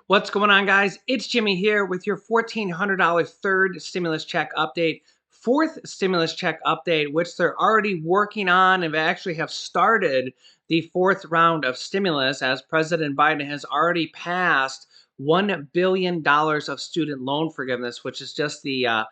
What's going on, guys? It's Jimmy here with your $1,400 third stimulus check update, fourth stimulus check update, which they're already working on and actually have started the fourth round of stimulus as President Biden has already passed $1 billion of student loan forgiveness, which is just the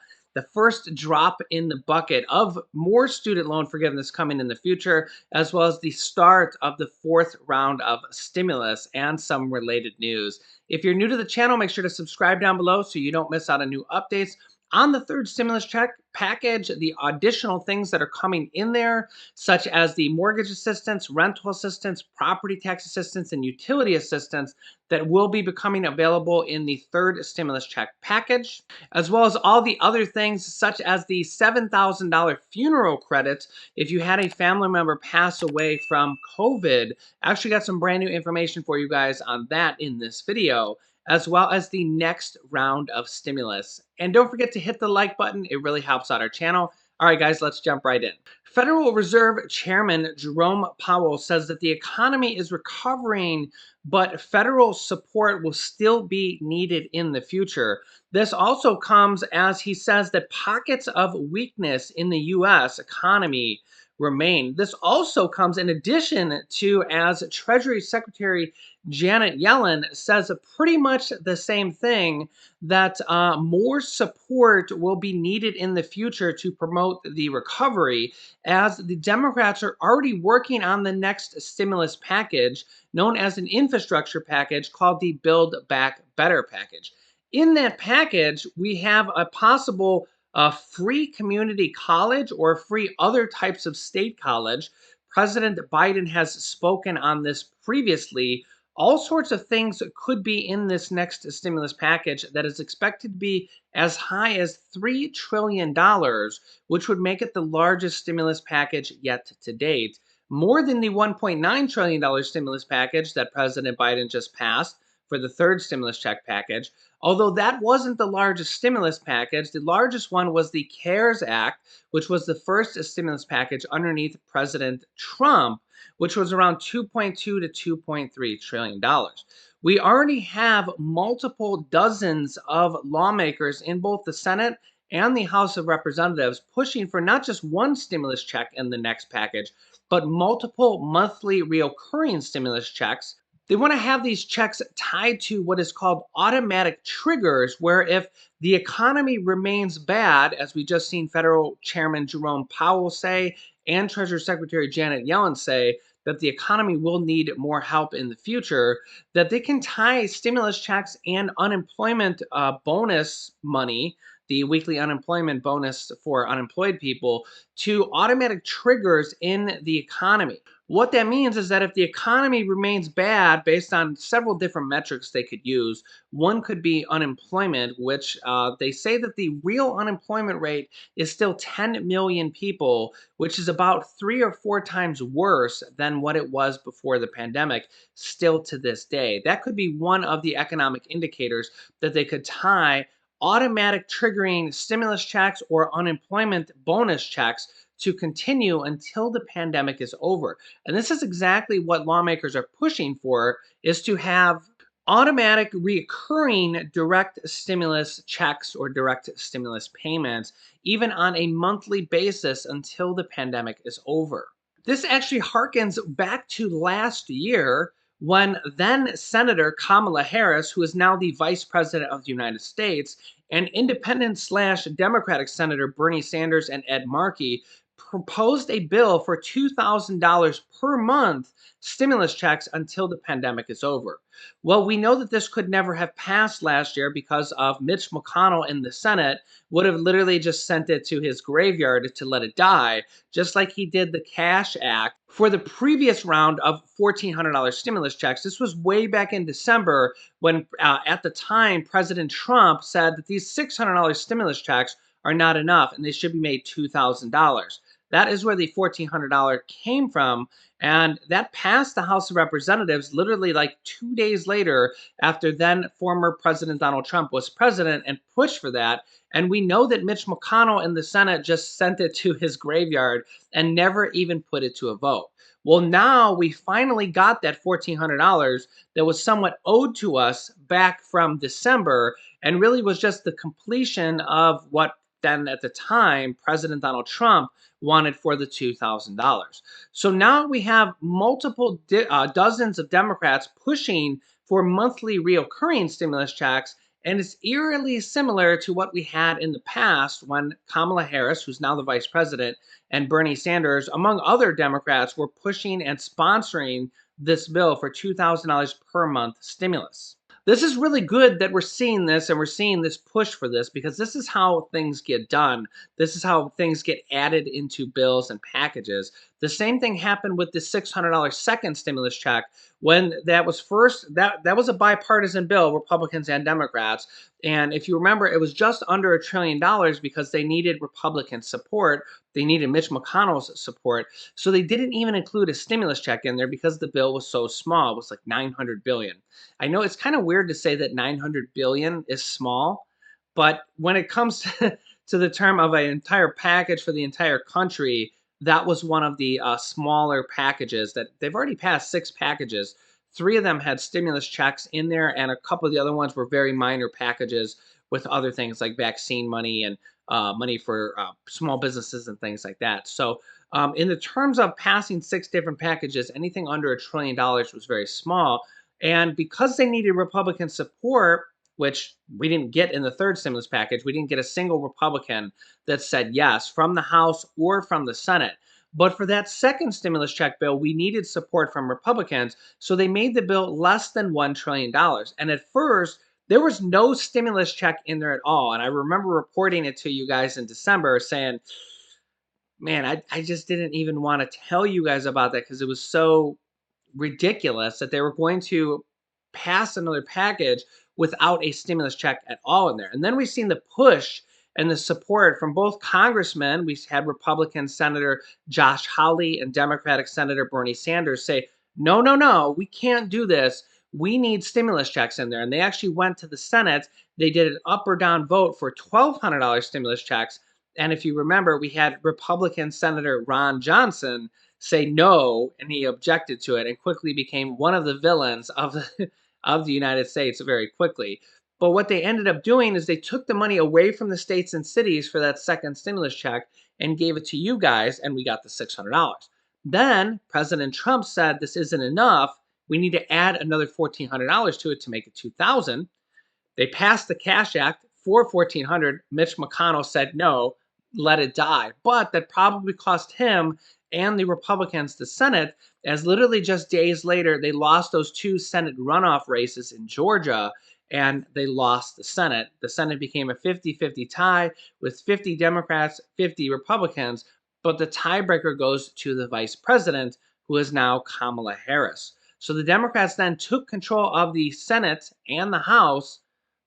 first drop in the bucket of more student loan forgiveness coming in the future, as well as the start of the fourth round of stimulus and some related news. If you're new to the channel, make sure to subscribe down below so you don't miss out on new updates on the third stimulus check package, the additional things that are coming in there, such as the mortgage assistance, rental assistance, property tax assistance, and utility assistance that will be becoming available in the third stimulus check package, as well as all the other things such as the $7,000 funeral credit if you had a family member pass away from COVID. Actually got some brand new information for you guys on that in this video, as well as the next round of stimulus. And don't forget to hit the like button. It really helps out our channel. All right, guys, let's jump right in. Federal Reserve Chairman Jerome Powell says that the economy is recovering, but federal support will still be needed in the future. This also comes as he says that pockets of weakness in the U.S. economy remain. This also comes in addition to as Treasury Secretary Janet Yellen says pretty much the same thing, that more support will be needed in the future to promote the recovery, as the Democrats are already working on the next stimulus package known as an infrastructure package called the Build Back Better package. In that package, we have a possible free community college or free other types of state college. President Biden has spoken on this previously. All sorts of things could be in this next stimulus package that is expected to be as high as $3 trillion, which would make it the largest stimulus package yet to date. More than the $1.9 trillion stimulus package that President Biden just passed for the third stimulus check package. Although that wasn't the largest stimulus package, the largest one was the CARES Act, which was the first stimulus package underneath President Trump, which was around $2.2 to $2.3 trillion. We already have multiple dozens of lawmakers in both the Senate and the House of Representatives pushing for not just one stimulus check in the next package, but multiple monthly reoccurring stimulus checks. They want to have these checks tied to what is called automatic triggers, where if the economy remains bad, as we just seen Federal Chairman Jerome Powell say and Treasury Secretary Janet Yellen say, that the economy will need more help in the future, that they can tie stimulus checks and unemployment bonus money, the weekly unemployment bonus for unemployed people, to automatic triggers in the economy. What that means is that if the economy remains bad based on several different metrics they could use, one could be unemployment, which they say that the real unemployment rate is still 10 million people, which is about 3 or 4 times worse than what it was before the pandemic, still to this day. That could be one of the economic indicators that they could tie automatic triggering stimulus checks or unemployment bonus checks to continue until the pandemic is over. And this is exactly what lawmakers are pushing for, is to have automatic recurring direct stimulus checks or direct stimulus payments, even on a monthly basis until the pandemic is over. This actually harkens back to last year when then Senator Kamala Harris, who is now the Vice President of the United States, and independent slash Democratic Senator Bernie Sanders and Ed Markey proposed a bill for $2,000 per month stimulus checks until the pandemic is over. Well, we know that this could never have passed last year because of Mitch McConnell in the Senate would have literally just sent it to his graveyard to let it die, just like he did the Cash Act for the previous round of $1,400 stimulus checks. This was way back in December when, at the time, President Trump said that these $600 stimulus checks are not enough and they should be made $2,000. That is where the $1,400 came from. And that passed the House of Representatives literally like 2 days later, after then former President Donald Trump was president and pushed for that. And we know that Mitch McConnell in the Senate just sent it to his graveyard and never even put it to a vote. Well, now we finally got that $1,400 that was somewhat owed to us back from December, and really was just the completion of what then at the time President Donald Trump wanted for the $2,000. So now we have multiple dozens of Democrats pushing for monthly reoccurring stimulus checks. And it's eerily similar to what we had in the past when Kamala Harris, who's now the vice president, and Bernie Sanders, among other Democrats, were pushing and sponsoring this bill for $2,000 per month stimulus. This is really good that we're seeing this and we're seeing this push for this, because this is how things get done. This is how things get added into bills and packages. The same thing happened with the $600 second stimulus check when that was first, that was a bipartisan bill, Republicans and Democrats. And if you remember, it was just under $1 trillion because they needed Republican support. They needed Mitch McConnell's support. So they didn't even include a stimulus check in there because the bill was so small. It was like 900 billion. I know it's kind of weird to say that 900 billion is small, but when it comes to the term of an entire package for the entire country, that was one of the smaller packages that they've already passed 6 packages. 3 of them had stimulus checks in there, and a couple of the other ones were very minor packages with other things like vaccine money and money for small businesses and things like that. So, in the terms of passing 6 different packages, anything under $1 trillion was very small. And because they needed Republican support, which we didn't get in the third stimulus package, we didn't get a single Republican that said yes from the House or from the Senate. But for that second stimulus check bill, we needed support from Republicans. So they made the bill less than $1 trillion. And at first, there was no stimulus check in there at all. And I remember reporting it to you guys in December saying, man, I just didn't even want to tell you guys about that because it was so ridiculous that they were going to pass another package without a stimulus check at all in there. And then we've seen the push and the support from both congressmen. We had Republican Senator Josh Hawley and Democratic Senator Bernie Sanders say, no, no, no, we can't do this. We need stimulus checks in there. And they actually went to the Senate. They did an up or down vote for $1,200 stimulus checks. And if you remember, we had Republican Senator Ron Johnson say no, and he objected to it and quickly became one of the villains of of the United States very quickly. But what they ended up doing is they took the money away from the states and cities for that second stimulus check and gave it to you guys, and we got the $600. Then President Trump said this isn't enough. We need to add another $1,400 to it to make it 2,000. They passed the Cash Act for 1,400. Mitch McConnell said no, let it die. But that probably cost him and the Republicans the Senate, as literally just days later, they lost those 2 Senate runoff races in Georgia and they lost the Senate. The Senate became a 50-50 tie with 50 Democrats, 50 Republicans, but the tiebreaker goes to the vice president, who is now Kamala Harris. So the Democrats then took control of the Senate and the House,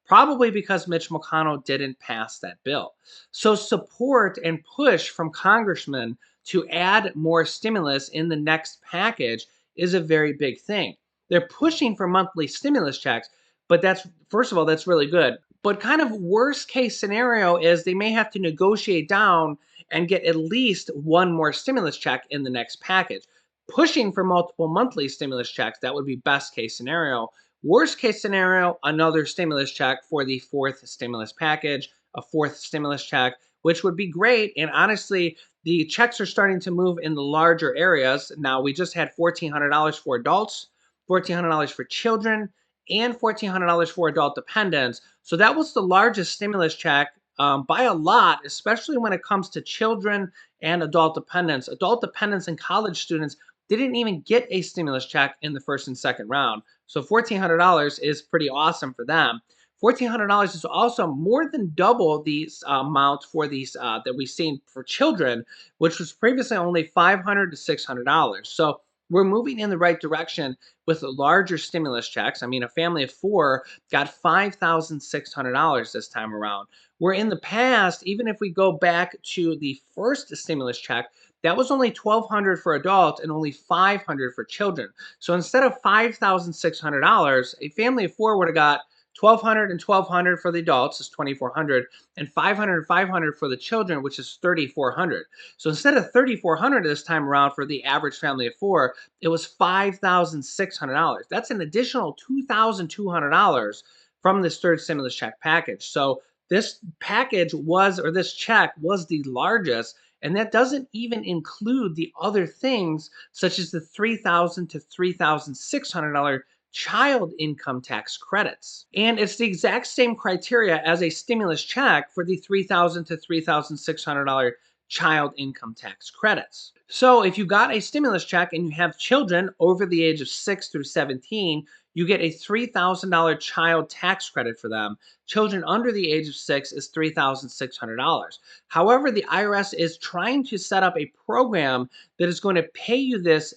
probably because Mitch McConnell didn't pass that bill. So support and push from congressmen to add more stimulus in the next package is a very big thing. They're pushing for monthly stimulus checks, but that's, first of all, that's really good. But kind of worst case scenario is they may have to negotiate down and get at least one more stimulus check in the next package. Pushing for multiple monthly stimulus checks, that would be best case scenario. Worst case scenario, another stimulus check for the fourth stimulus package, a fourth stimulus check, which would be great. And honestly, the checks are starting to move in the larger areas. Now, we just had $1,400 for adults, $1,400 for children, and $1,400 for adult dependents. So that was the largest stimulus check by a lot, especially when it comes to children and adult dependents. Adult dependents and college students didn't even get a stimulus check in the first and second round. So $1,400 is pretty awesome for them. $1,400 is also more than double the amount for these that we've seen for children, which was previously only $500 to $600. So we're moving in the right direction with larger stimulus checks. I mean, a family of 4 got $5,600 this time around. Where in the past, even if we go back to the first stimulus check, that was only $1,200 for adults and only $500 for children. So instead of $5,600, a family of four would have got $1,200 and $1,200 for the adults is $2,400, and $500 and $500 for the children, which is $3,400. So instead of $3,400 this time around for the average family of four, it was $5,600. That's an additional $2,200 from this third stimulus check package. So this package was, or this check was the largest, and that doesn't even include the other things such as the $3,000 to $3,600 child income tax credits. And it's the exact same criteria as a stimulus check for the $3,000 to $3,600 child income tax credits. So if you got a stimulus check and you have children over the age of 6 through 17, you get a $3,000 child tax credit for them. Children under the age of 6 is $3,600. However, the IRS is trying to set up a program that is going to pay you this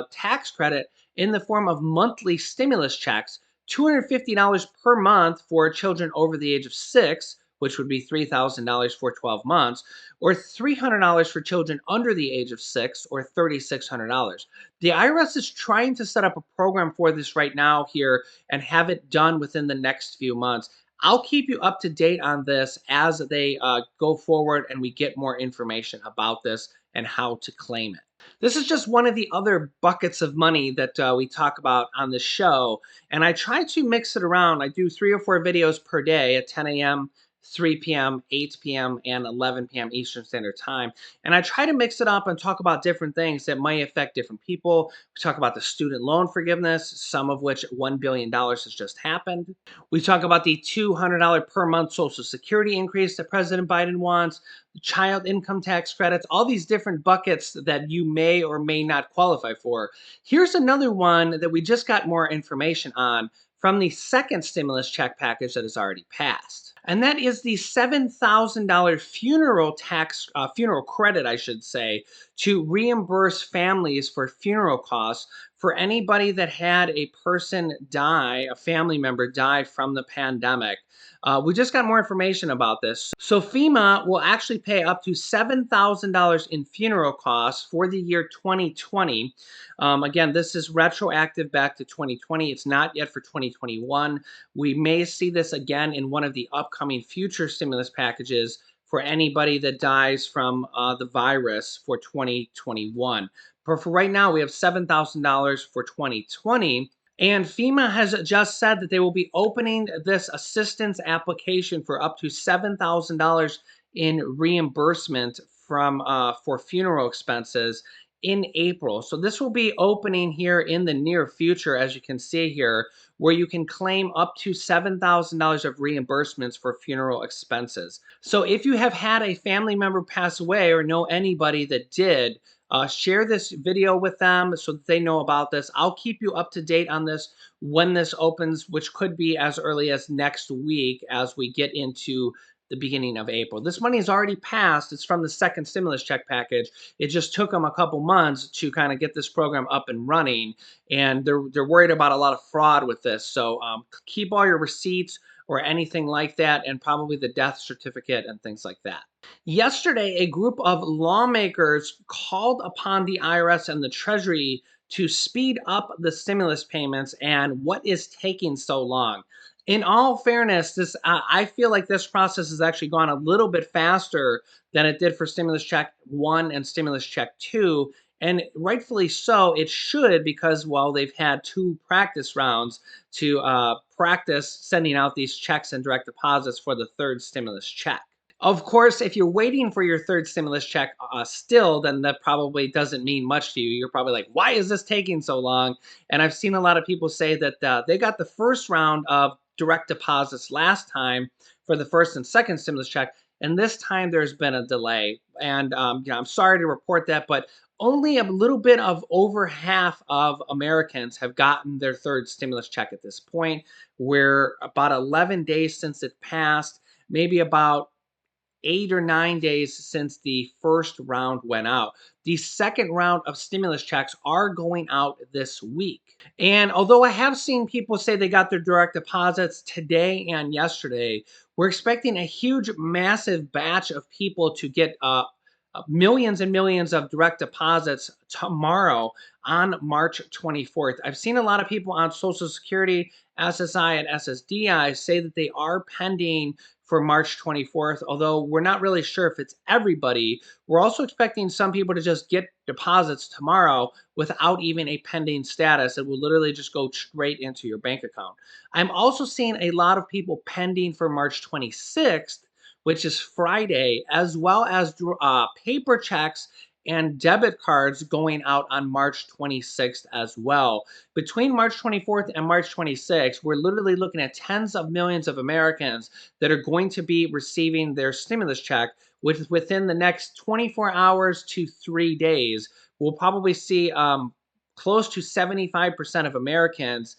tax credit in the form of monthly stimulus checks, $250 per month for children over the age of 6, which would be $3,000 for 12 months, or $300 for children under the age of 6, or $3,600. The IRS is trying to set up a program for this right now here and have it done within the next few months. I'll keep you up to date on this as they go forward and we get more information about this and how to claim it. This is just one of the other buckets of money that we talk about on the show, and I try to mix it around. I do 3 or 4 videos per day at 10 a.m., 3 p.m., 8 p.m., and 11 p.m. Eastern Standard Time. And I try to mix it up and talk about different things that might affect different people. We talk about the student loan forgiveness, some of which $1 billion has just happened. We talk about the $200 per month Social Security increase that President Biden wants, child income tax credits, all these different buckets that you may or may not qualify for. Here's another one that we just got more information on from the second stimulus check package that has already passed. And that is the $7,000 funeral credit, I should say, to reimburse families for funeral costs for anybody that had a person die, a family member die from the pandemic. We just got more information about this. So FEMA will actually pay up to $7,000 in funeral costs for the year 2020. Again, this is retroactive back to 2020. It's not yet for 2021. We may see this again in one of the upcoming future stimulus packages for anybody that dies from the virus for 2021. But for right now, we have $7,000 for 2020. And FEMA has just said that they will be opening this assistance application for up to $7,000 in reimbursement from for funeral expenses in April. So this will be opening here in the near future, as you can see here, where you can claim up to $7,000 of reimbursements for funeral expenses. So if you have had a family member pass away or know anybody that did, share this video with them so that they know about this. I'll keep you up to date on this when this opens, which could be as early as next week as we get into the beginning of April. This money is already passed. It's from the second stimulus check package. It just took them a couple months to kind of get this program up and running, and they're worried about a lot of fraud with this. So keep all your receipts or anything like that, and probably the death certificate and things like that. Yesterday, a group of lawmakers called upon the IRS and the Treasury to speed up the stimulus payments and what is taking so long. In all fairness, this I feel like this process has actually gone a little bit faster than it did for stimulus check 1 and stimulus check 2. And rightfully so, it should, because, well, they've had 2 practice rounds to practice sending out these checks and direct deposits for the third stimulus check. Of course, if you're waiting for your third stimulus check still, then that probably doesn't mean much to you. You're probably like, why is this taking so long? And I've seen a lot of people say that they got the first round of direct deposits last time for the first and second stimulus check, and this time there's been a delay. And I'm sorry to report that, but only a little bit of over half of Americans have gotten their third stimulus check at this point. We're about 11 days since it passed, maybe about 8 or 9 days since the first round went out. The second round of stimulus checks are going out this week. And although I have seen people say they got their direct deposits today and yesterday, we're expecting a huge, massive batch of people to get millions and millions of direct deposits tomorrow on March 24th. I've seen a lot of people on Social Security, SSI, and SSDI say that they are pending for March 24th, although we're not really sure if it's everybody. We're also expecting some people to just get deposits tomorrow without even a pending status. It will literally just go straight into your bank account. I'm also seeing a lot of people pending for March 26th, which is Friday, as well as paper checks and debit cards going out on March 26th as well. Between March 24th and March 26th, we're literally looking at tens of millions of Americans that are going to be receiving their stimulus check within the next 24 hours to 3 days. We'll probably see close to 75% of Americans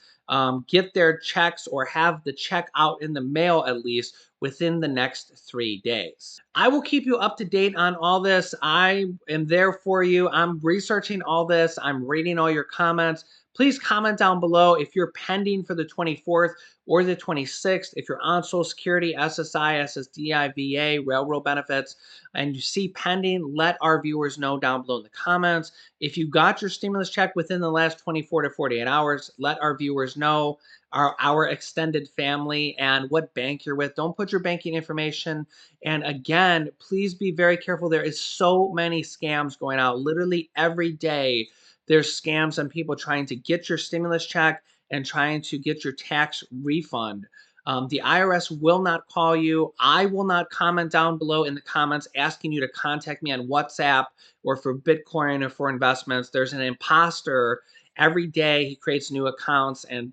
get their checks or have the check out in the mail at least within the next 3 days. I will keep you up to date on all this. I am there for you. I'm researching all this. I'm reading all your comments. Please comment down below if you're pending for the 24th or the 26th. If you're on Social Security, SSI, SSDI, VA, railroad benefits, and you see pending, let our viewers know down below in the comments. If you got your stimulus check within the last 24 to 48 hours, let our viewers know, our extended family, and what bank you're with. Don't put your banking information. And again, please be very careful. There is so many scams going out. Literally every day, there's scams and people trying to get your stimulus check and trying to get your tax refund. The IRS will not call you. I will not comment down below in the comments asking you to contact me on WhatsApp or for Bitcoin or for investments. There's an imposter every day. He creates new accounts and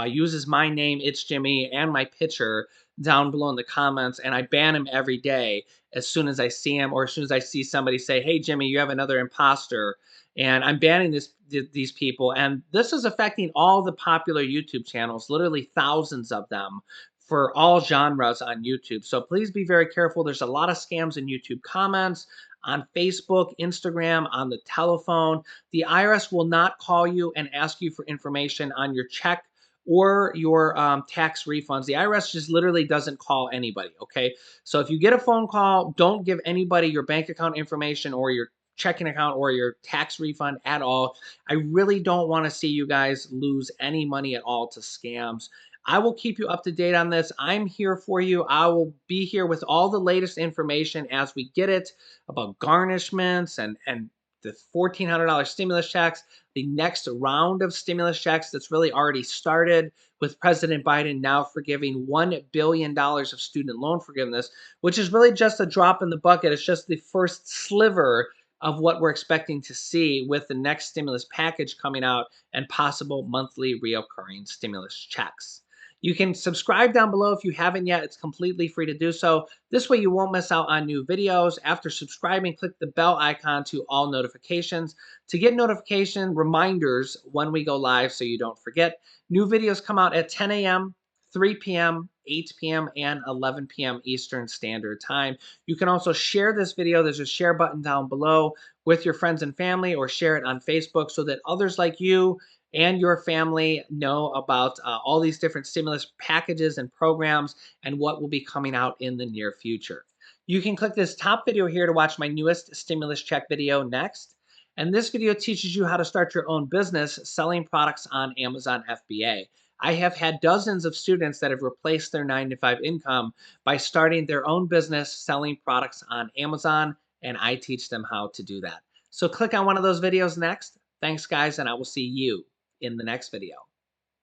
uses my name, It's Jimmy, and my picture down below in the comments, and I ban him every day as soon as I see him, or as soon as I see somebody say, "Hey, Jimmy, you have another imposter," and I'm banning these people, and this is affecting all the popular YouTube channels, literally thousands of them, for all genres on YouTube. So please be very careful. There's a lot of scams in YouTube comments, on Facebook, Instagram, on the telephone. The IRS will not call you and ask you for information on your check or your tax refunds. The IRS just literally doesn't call anybody, okay? So if you get a phone call, don't give anybody your bank account information or your checking account or your tax refund at all. I really don't want to see you guys lose any money at all to scams. I will keep you up to date on this. I'm here for you. I will be here with all the latest information as we get it about garnishments and the $1,400 stimulus checks, the next round of stimulus checks that's really already started with President Biden now forgiving $1 billion of student loan forgiveness, which is really just a drop in the bucket. It's just the first sliver of what we're expecting to see with the next stimulus package coming out and possible monthly reoccurring stimulus checks. You can subscribe down below if you haven't yet. It's completely free to do so. This way you won't miss out on new videos. After subscribing, click the bell icon to all notifications to get notification reminders when we go live so you don't forget. New videos come out at 10 a.m., 3 p.m., 8 p.m., and 11 p.m. Eastern Standard Time. You can also share this video. There's a share button down below with your friends and family, or share it on Facebook so that others like you and your family know about all these different stimulus packages and programs and what will be coming out in the near future. You can click this top video here to watch my newest stimulus check video next. And this video teaches you how to start your own business selling products on Amazon FBA. I have had dozens of students that have replaced their 9-to-5 income by starting their own business selling products on Amazon, and I teach them how to do that. So click on one of those videos next. Thanks, guys, and I will see you in the next video.